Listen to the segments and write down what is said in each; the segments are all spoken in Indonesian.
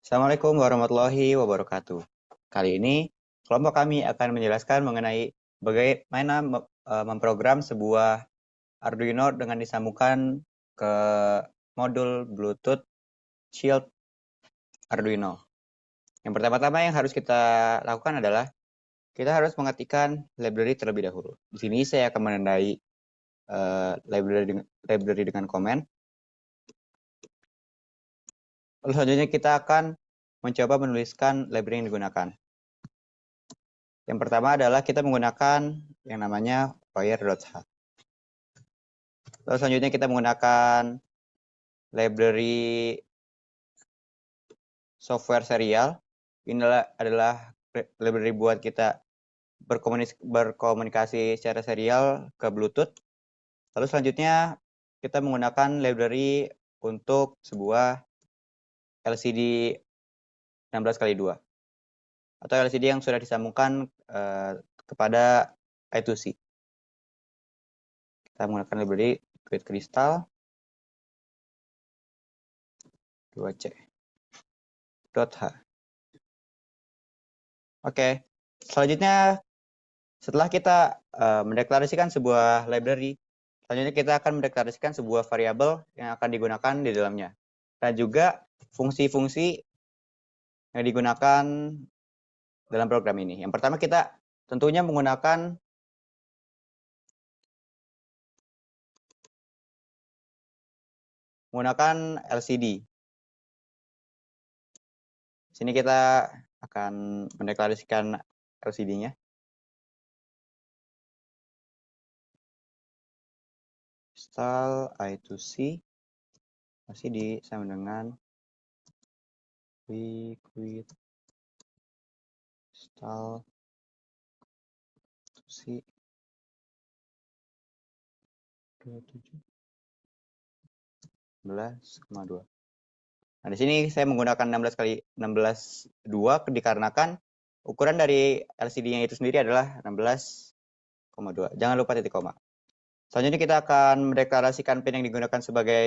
Assalamualaikum warahmatullahi wabarakatuh. Kali ini, kelompok kami akan menjelaskan mengenai bagaimana memprogram sebuah Arduino dengan disambungkan ke modul Bluetooth Shield Arduino. Yang pertama-tama yang harus kita lakukan adalah kita harus mengetikkan library terlebih dahulu. Di sini saya akan menandai library dengan komen. Lalu selanjutnya kita akan mencoba menuliskan library yang digunakan. Yang pertama adalah kita menggunakan yang namanya wire.h. Lalu selanjutnya kita menggunakan library software serial. Ini adalah library buat kita berkomunikasi secara serial ke Bluetooth. Lalu selanjutnya kita menggunakan library untuk sebuah LCD 16x2 atau LCD yang sudah disambungkan kepada I2C. Kita menggunakan library Grid Crystal 2C .h. Oke, selanjutnya setelah kita mendeklarasikan sebuah library, selanjutnya kita akan mendeklarasikan sebuah variabel yang akan digunakan di dalamnya. Dan juga fungsi-fungsi yang digunakan dalam program ini. Yang pertama kita tentunya menggunakan LCD. Sini kita akan mendeklarasikan LCD-nya. Install I2C masih sama dengan liquid install I2C 16,2. Nah, di sini saya menggunakan 16x16,2 dikarenakan ukuran dari LCD-nya itu sendiri adalah 16,2. Jangan lupa titik koma. Selanjutnya kita akan mendeklarasikan pin yang digunakan sebagai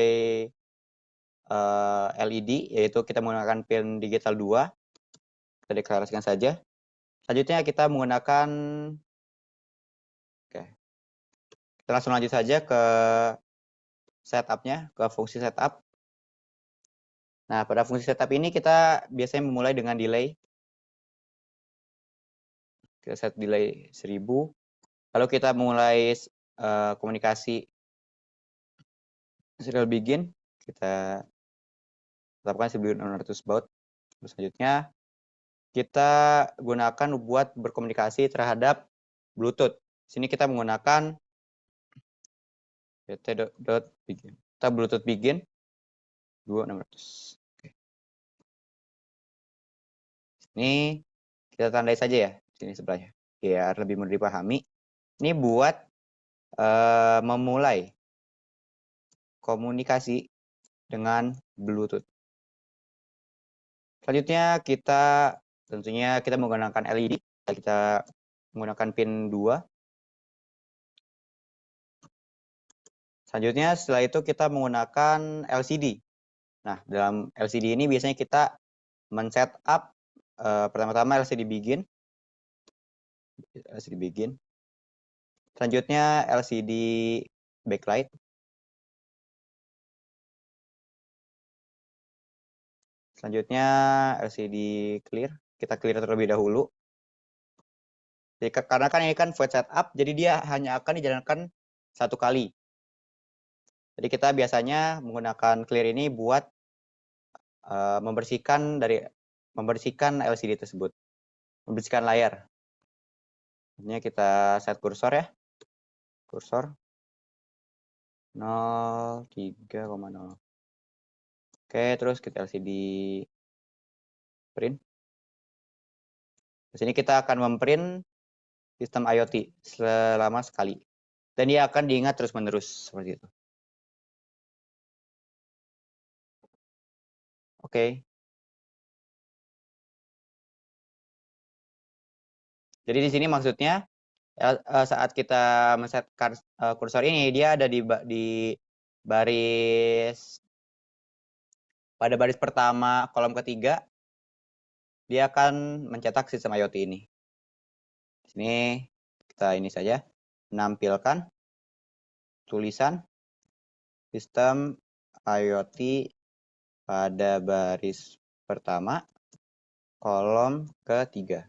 LED, yaitu kita menggunakan pin digital 2. Kita deklarasikan saja. Selanjutnya kita menggunakan, kita langsung lanjut saja ke setup-nya, ke fungsi setup. Nah, pada fungsi setup ini kita biasanya memulai dengan delay. Kita set delay 1000. Lalu kita mulai komunikasi serial begin. Kita tetapkan 1600 baud. Terus selanjutnya kita gunakan buat berkomunikasi terhadap Bluetooth. Sini kita menggunakan pt.begin. Kita Bluetooth begin 2600. Oke. Ini kita tandai saja ya, sini sebelahnya, biar lebih mudah dipahami. Ini buat memulai komunikasi dengan Bluetooth. Selanjutnya tentunya kita menggunakan LED. Kita menggunakan pin 2. Selanjutnya setelah itu kita menggunakan LCD. Nah, dalam LCD ini biasanya kita men-setup pertama-tama LCD begin. Selanjutnya LCD backlight. Selanjutnya LCD clear. Kita clear terlebih dahulu. Jadi, karena kan ini kan void setup, jadi dia hanya akan dijalankan satu kali. Jadi kita biasanya menggunakan clear ini buat membersihkan LCD tersebut, membersihkan layar. Ini kita set kursor ya, kursor 03,0. Oke, terus kita LCD print. Di sini kita akan memprint sistem IoT selama sekali, dan dia akan diingat terus-menerus seperti itu. Oke. Jadi di sini maksudnya saat kita men-set kursor ini, dia ada di pada baris pertama kolom ketiga, dia akan mencetak sistem IoT ini. Di sini kita ini saja, menampilkan tulisan sistem IoT pada baris pertama, kolom ketiga.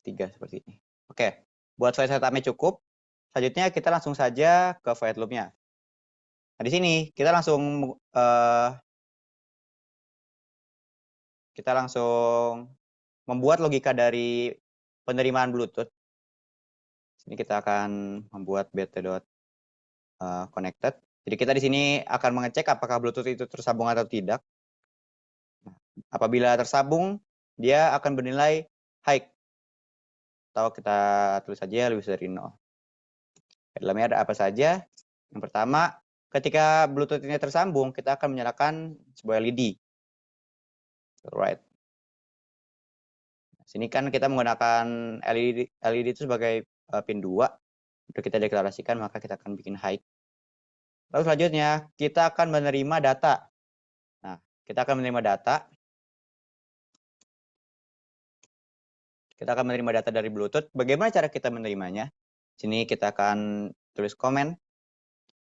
3 seperti ini. Oke, buat file setupnya cukup. Selanjutnya kita langsung saja ke void loop-nya. Nah, di sini kita langsung membuat logika dari penerimaan Bluetooth. Sini kita akan membuat beta.connected. Jadi kita di sini akan mengecek apakah Bluetooth itu tersambung atau tidak. Nah, apabila tersambung, dia akan bernilai high. Atau kita tulis saja lebih dari 0. Dalamnya ada apa saja? Yang pertama, ketika Bluetooth ini tersambung, kita akan menyalakan sebuah LED. Right. Sini kan kita menggunakan LED itu sebagai pin 2. Untuk kita deklarasikan, maka kita akan bikin high. Lalu selanjutnya, kita akan menerima data. Nah, kita akan menerima data. Kita akan menerima data dari Bluetooth. Bagaimana cara kita menerimanya? Sini kita akan tulis komen.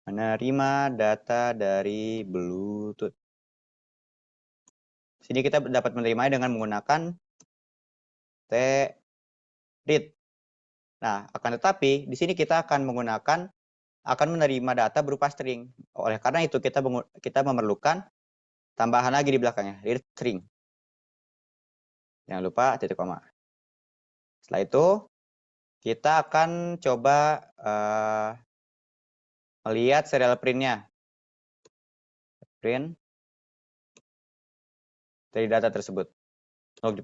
Menerima data dari Bluetooth. Sini kita dapat menerimanya dengan menggunakan read. Nah, akan tetapi di sini kita akan menerima data berupa string. Oleh karena itu kita memerlukan tambahan lagi di belakangnya, read string. Jangan lupa titik koma. Setelah itu kita akan coba melihat serial print-nya. Print dari data tersebut untuk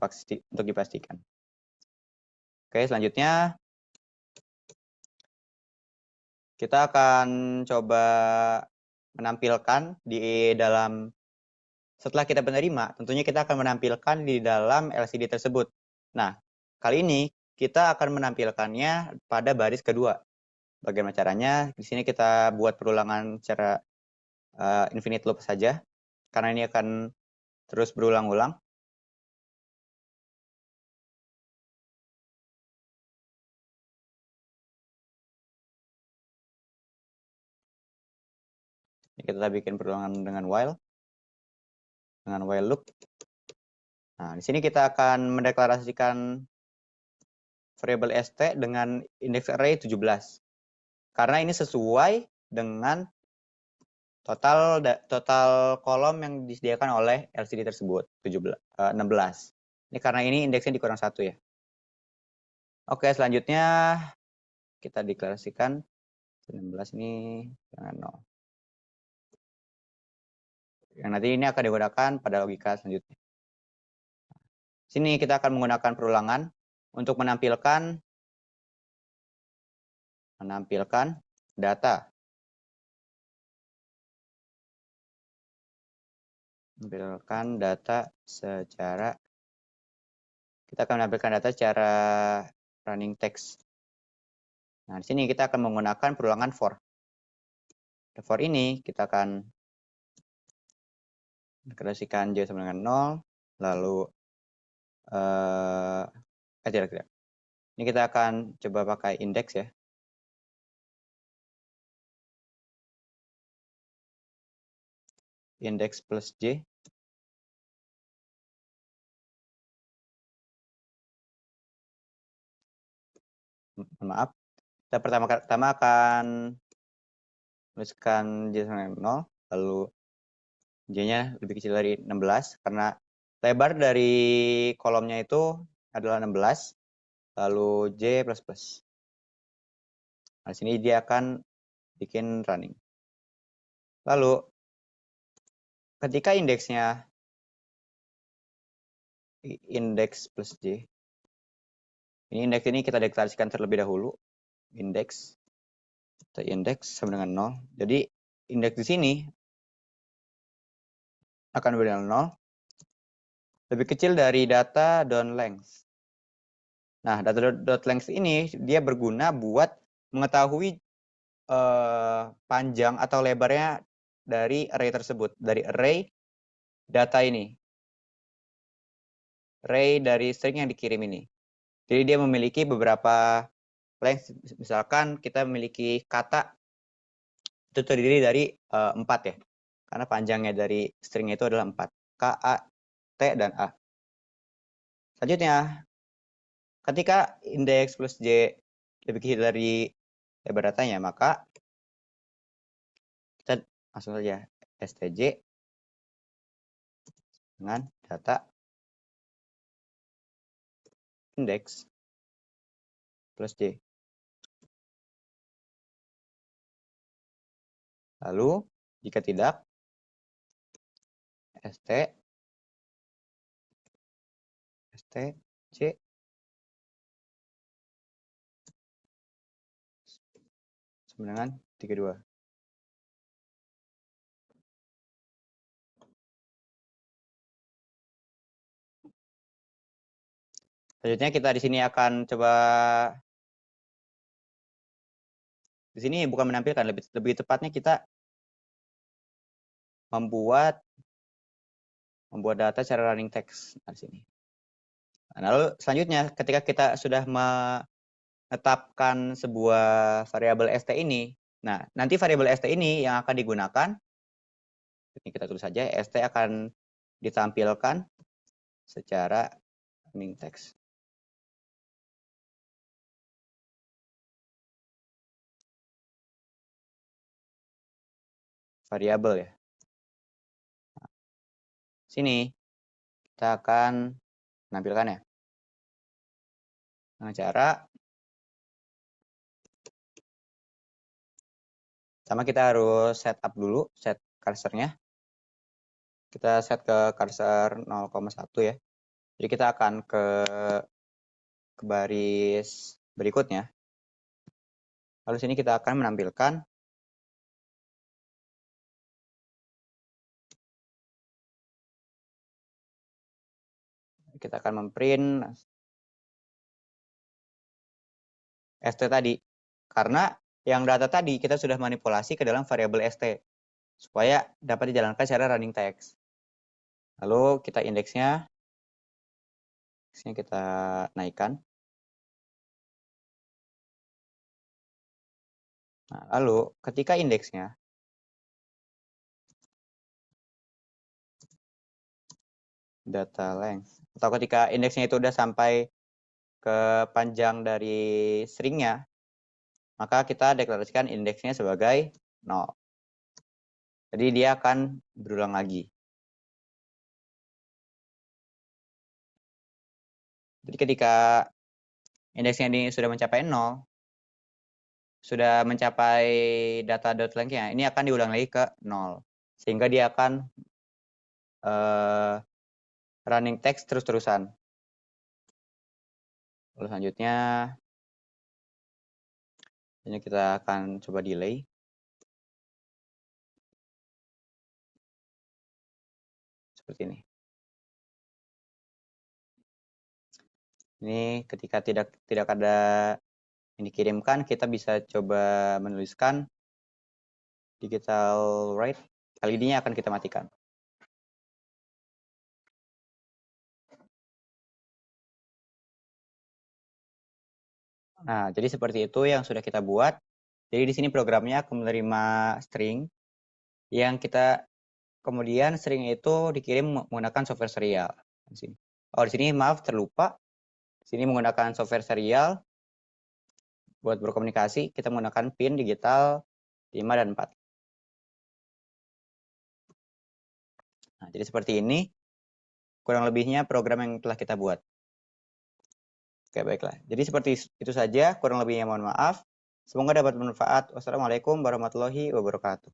dipastikan. Oke, selanjutnya kita akan coba menampilkan setelah kita menerima, tentunya kita akan menampilkan di dalam LCD tersebut. Nah, kali ini kita akan menampilkannya pada baris kedua. Bagaimana caranya? Di sini kita buat perulangan secara infinite loop saja, karena ini akan terus berulang-ulang. Kita bikin perulangan dengan while loop. Nah, di sini kita akan mendeklarasikan variabel st dengan indeks array 17. Karena ini sesuai dengan total kolom yang disediakan oleh LCD tersebut, 16. Ini karena ini indeksnya dikurang 1 ya. Oke, selanjutnya kita deklarasikan 16 ini dengan 0. Yang nanti ini akan digunakan pada logika selanjutnya. Sini kita akan menggunakan perulangan untuk menampilkan data. Menampilkan data secara running text. Nah, di sini kita akan menggunakan perulangan for. For ini kita akan deklarasikan j sama dengan 0, lalu tidak. Ini kita akan coba pakai indeks ya. Indeks plus j. Maaf. Kita pertama akan tuliskan j sama dengan 0, lalu j-nya lebih kecil dari 16 karena lebar dari kolomnya itu adalah 16, lalu j plus plus. Nah, di sini dia akan bikin running. Lalu ketika indeksnya indeks plus j, indeks ini kita deklarasikan terlebih dahulu. Indeks sama dengan 0. Jadi indeks di sini akan bernilai 0 lebih kecil dari data .length. Nah, data .length ini dia berguna buat mengetahui panjang atau lebarnya dari array tersebut, dari array data ini. array dari string yang dikirim ini. Jadi dia memiliki beberapa length, misalkan kita memiliki kata itu terdiri dari 4 ya. Karena panjangnya dari string itu adalah 4. K, A, T, dan A. Selanjutnya, ketika indeks plus J lebih kecil dari lebar datanya, maka kita langsung saja stj dengan data indeks plus J. Lalu, jika tidak, stj sama dengan 32. Selanjutnya kita di sini akan coba, di sini bukan menampilkan, lebih tepatnya kita membuat data secara running text di sini. Nah, lalu selanjutnya ketika kita sudah menetapkan sebuah variabel st ini, nah nanti variabel st ini yang akan digunakan, ini kita tulis saja, st akan ditampilkan secara running text. Variabel ya. Sini kita akan menampilkannya dengan cara sama, kita harus setup dulu, set cursornya. Kita set ke cursor 0,1 ya. Jadi kita akan ke baris berikutnya. Lalu sini kita akan menampilkan kita akan memprint st tadi, karena yang data tadi kita sudah manipulasi ke dalam variabel st supaya dapat dijalankan secara running text. Lalu kita indeksnya kita naikkan. Nah, lalu ketika indeksnya data length, atau ketika indeksnya itu udah sampai ke panjang dari stringnya, maka kita deklarasikan indeksnya sebagai 0. Jadi dia akan berulang lagi. Jadi ketika indeksnya ini sudah mencapai 0, sudah mencapai data.length-nya, ini akan diulang lagi ke 0. Sehingga dia akan running text terus-terusan. Lalu selanjutnya, ini kita akan coba delay. Seperti ini. Ini ketika tidak ada yang dikirimkan, kita bisa coba menuliskan digital write. Kali ini akan kita matikan. Nah, jadi seperti itu yang sudah kita buat. Jadi di sini programnya akan menerima string yang kita kemudian string itu dikirim menggunakan software serial. Di sini. Oh, di sini maaf terlupa. Di sini menggunakan software serial buat berkomunikasi, kita menggunakan pin digital 5 dan 4. Nah, jadi seperti ini kurang lebihnya program yang telah kita buat. Oke, baiklah. Jadi seperti itu saja, kurang lebihnya mohon maaf. Semoga dapat bermanfaat. Wassalamualaikum warahmatullahi wabarakatuh.